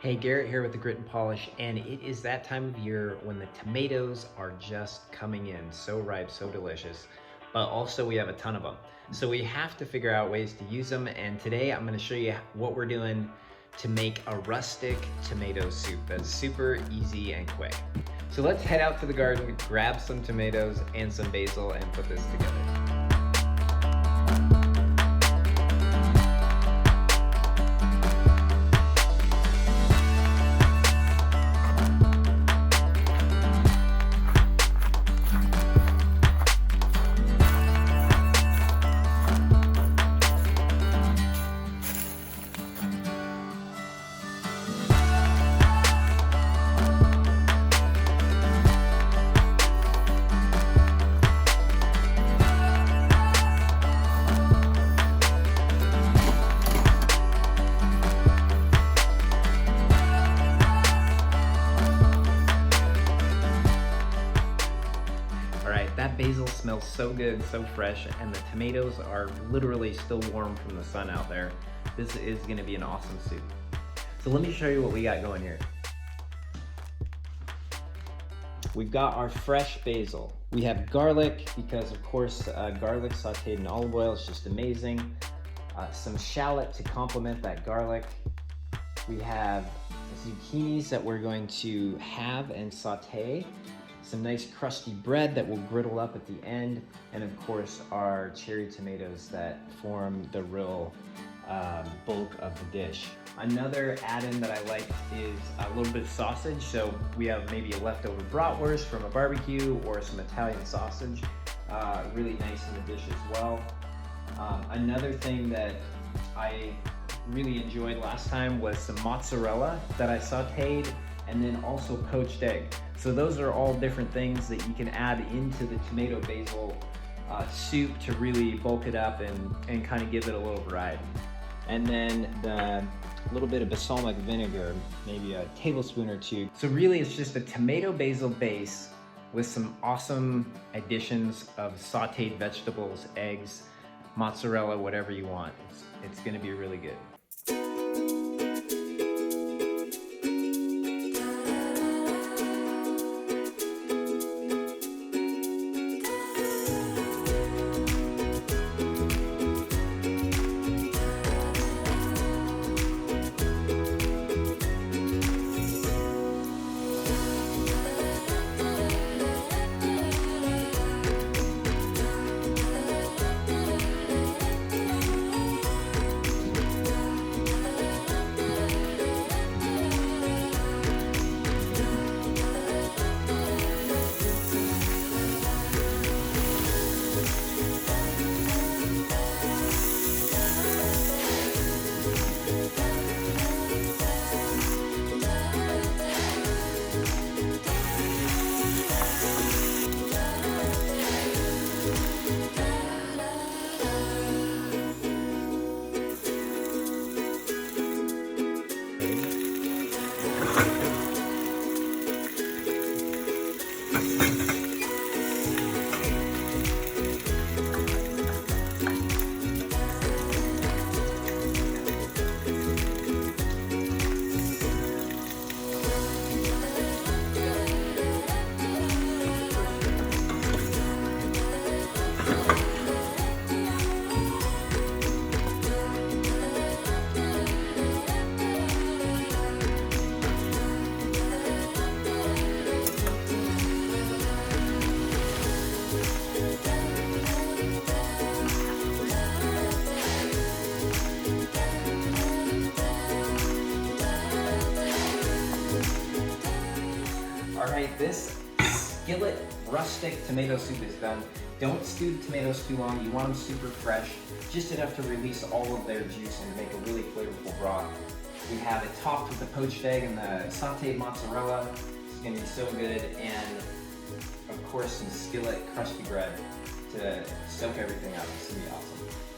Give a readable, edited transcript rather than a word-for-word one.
Hey, Garrett here with the Grit and Polish, and it is that time of year when the tomatoes are just coming in, so ripe, so delicious, but also we have a ton of them. So we have to figure out ways to use them, and today I'm gonna show you what we're doing to make a rustic tomato soup that's super easy and quick. So let's head out to the garden, grab some tomatoes and some basil, and put this together. All right, that basil smells so good, so fresh, and the tomatoes are literally still warm from the sun out there. This is gonna be an awesome soup. So let me show you what we got going here. We've got our fresh basil. We have garlic, because of course, garlic sauteed in olive oil is just amazing. Some shallot to complement that garlic. We have zucchinis that we're going to halve and saute. Some nice crusty bread that we'll griddle up at the end, and of course our cherry tomatoes that form the real bulk of the dish. Another add-in that I like is a little bit of sausage. So we have maybe a leftover bratwurst from a barbecue or some Italian sausage, really nice in the dish as well. Another thing that I really enjoyed last time was some mozzarella that I sauteed, and then also poached egg. So those are all different things that you can add into the tomato basil soup to really bulk it up and kind of give it a little variety. And then the little bit of balsamic vinegar, maybe a tablespoon or two. So really it's just a tomato basil base with some awesome additions of sauteed vegetables, eggs, mozzarella, whatever you want. It's gonna be really good. All right, this skillet rustic tomato soup is done. Don't stew the tomatoes too long. You want them super fresh, just enough to release all of their juice and make a really flavorful broth. We have it topped with the poached egg and the sauteed mozzarella. It's gonna be so good. And of course, some skillet crusty bread to soak everything up. It's gonna be awesome.